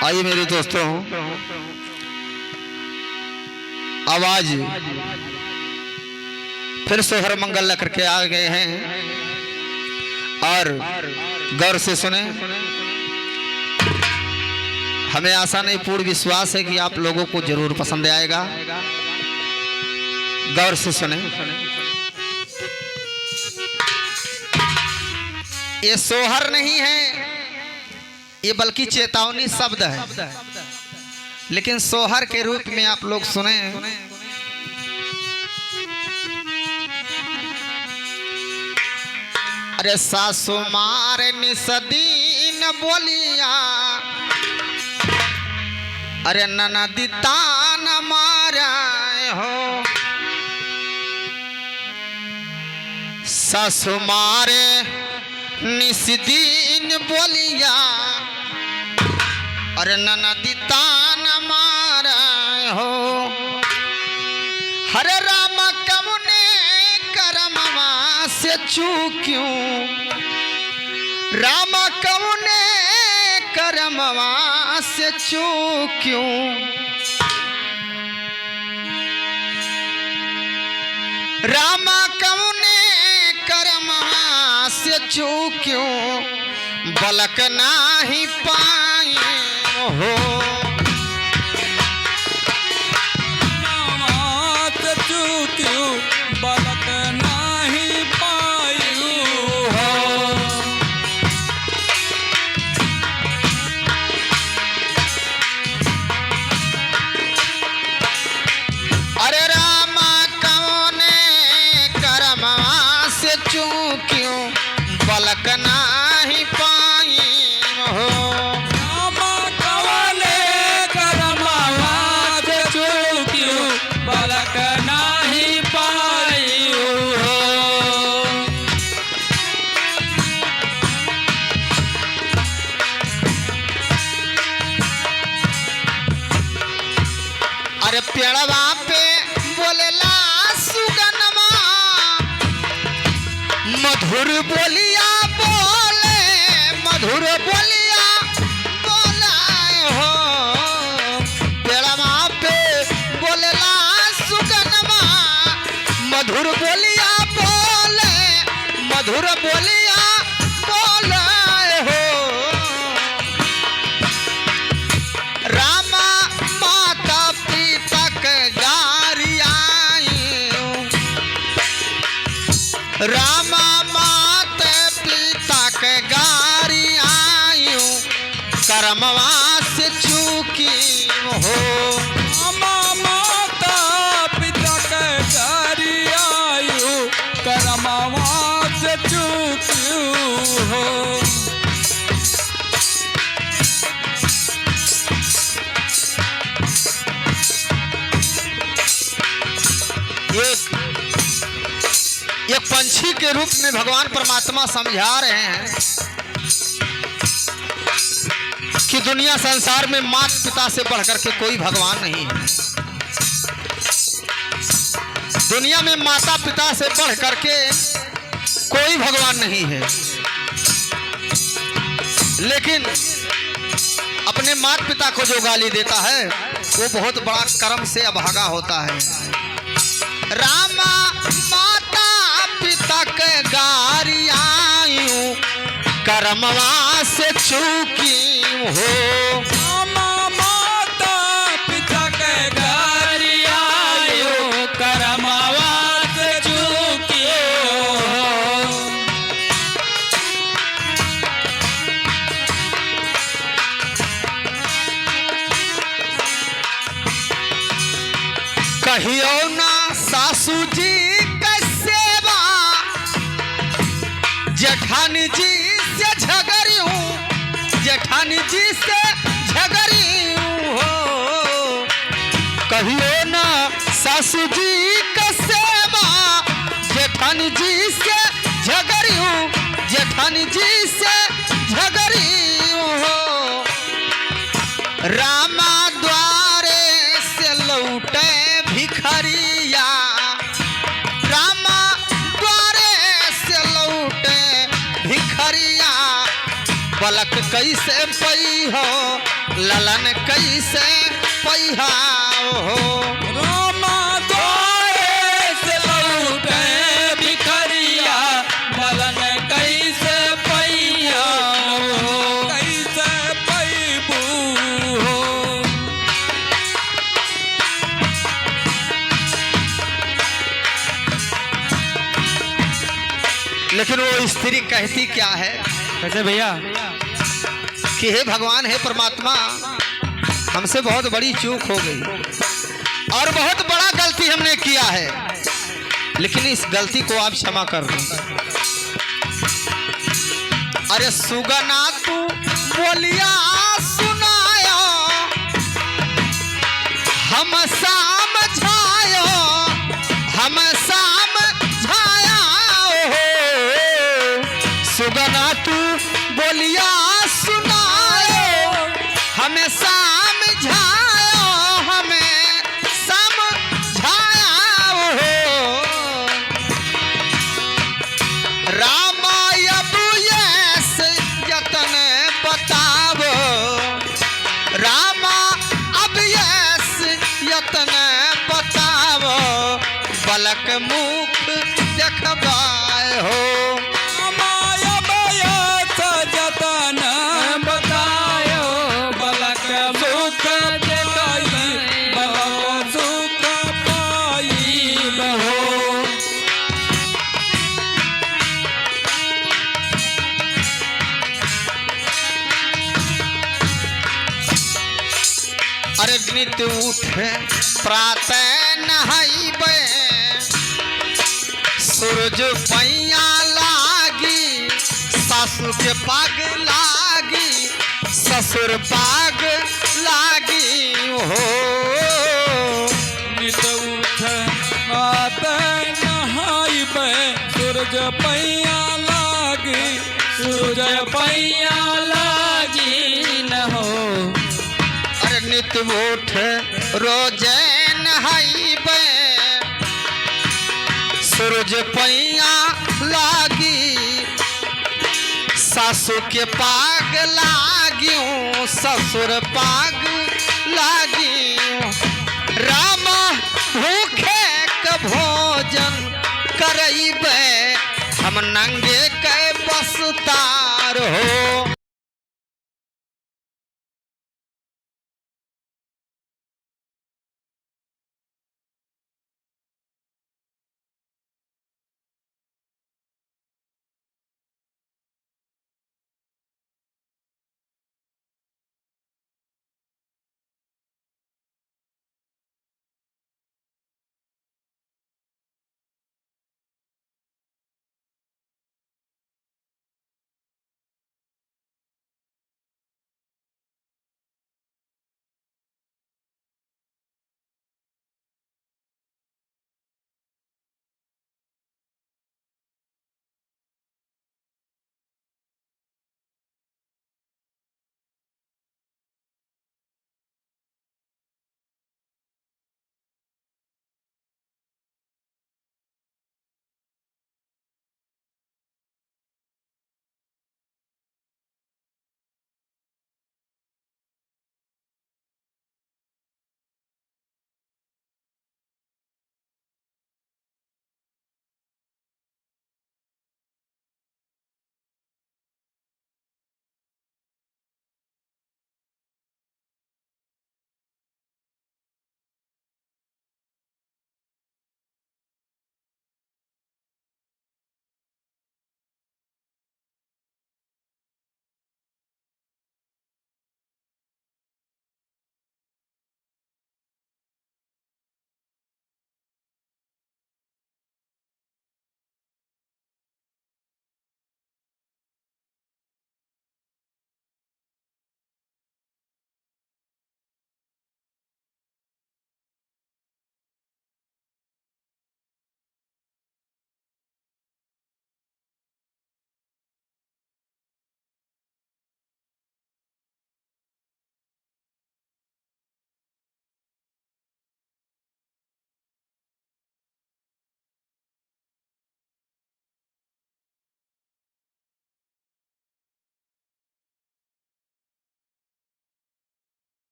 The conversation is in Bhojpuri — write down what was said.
आइए मेरे दोस्तों, आवाज फिर सोहर मंगल लेकर के आ गए हैं और गौर से सुने। हमें आशा नहीं पूर्ण विश्वास है कि आप लोगों को जरूर पसंद आएगा। गौर से सुने। ये सोहर नहीं है, ये बल्कि चेतावनी शब्द है, लेकिन सोहर के रूप में आप लोग सुने। अरे सासु मार निसदीन बोलिया, अरे ननदी तान मारा हो। सासु मारे निसदीन बोलिया, अरे ननदी तान मारा हो। हरे राम कमुने करमवा से चूक्यों, राम कमुने करमवा से चूक्यों। राम कमुने करमवा से चूक्यों, बलक नाही पाए हो। चूक्यों बलक नाही पायू हो। अरे रामा कौने करमवा से चूक्यों, बलक नाही पाई हो। रामा कवने करमवा से चूक्यों, बलक नाही पायू हो। अरे पेड़वा पे बोलेला सुगनमा, मधुर बोलिया बोले, मधुर बोलिया बोलाए हो। पेड़वा पे बोलेला सुगनमा, मधुर बोलिया बोले, मधुर बोलिया बोलाए हो। रामा माता पिता के गारी आयु, रामा माता पिता के गारी आयु, करमवा से चूकी हो। रामा माता पिता के गारी आयु, करमवा से चूक्यों हो। एक पंछी के रूप में भगवान परमात्मा समझा रहे हैं कि दुनिया संसार में माता पिता से बढ़कर के कोई भगवान नहीं है। दुनिया में माता पिता से बढ़ करके कोई भगवान नहीं है, लेकिन अपने माता पिता को जो गाली देता है वो बहुत बड़ा कर्म से अभागा होता है। रामा माता पिता के गारी आयु, करमवा से चूकी हो। रामा माता पिता के गारी आयु, करमवा से चूक्यों हो। कहियो ना सासू जी के सेवा, जेठानी जी से झगड़ी हूँ, जेठानी जी से झगड़ी हो। कहियो ना सासू जी के सेवा, जेठानी जी से झगड़ी हूँ, जेठानी जी से झगड़ी हो। रामा द्वारे से लौटे भिखरिया, रामा द्वारे से लौटे भिखरिया, पलक कैसे पई हो ललन कैसे पैहा हो रामा द्वारे से लौटे भिखरिया ललन कैसे पैया हो कैसे पैबू हो। लेकिन वो स्त्री कहती क्या है कैसे भैया? कि हे भगवान हे परमात्मा, हमसे बहुत बड़ी चूक हो गई और बहुत बड़ा गलती हमने किया है, लेकिन इस गलती को आप क्षमा कर दो। अरे सुगना तू बोलिया सुनायो हम समझायो हम समझाया हो सुगना तू बोलिया सुनायो हमें समझायो हमें समझाया हो रामायण यतन बतावो रामा अब यतन बतावो बलक मुख देखबाए हो माया बयस जतन बतायो बलक सुख देखाई बलक सुख पाई बहो। अरे नित उठे प्रातः नहाइबे सूरज पैया लागी सासु के पाग लागी ससुर पाग लागी हो नित उठ प्रातः नहाइबे सूरज पैया लागी सूरज पैया लागी न हो। अरे नित उठ रोजे नहाइबे सूरज पैया लागी सासु के पाग लागियो ससुर पाग लागियो रामा भूखे क भोजन करइबे हम नंगे के बसतार हो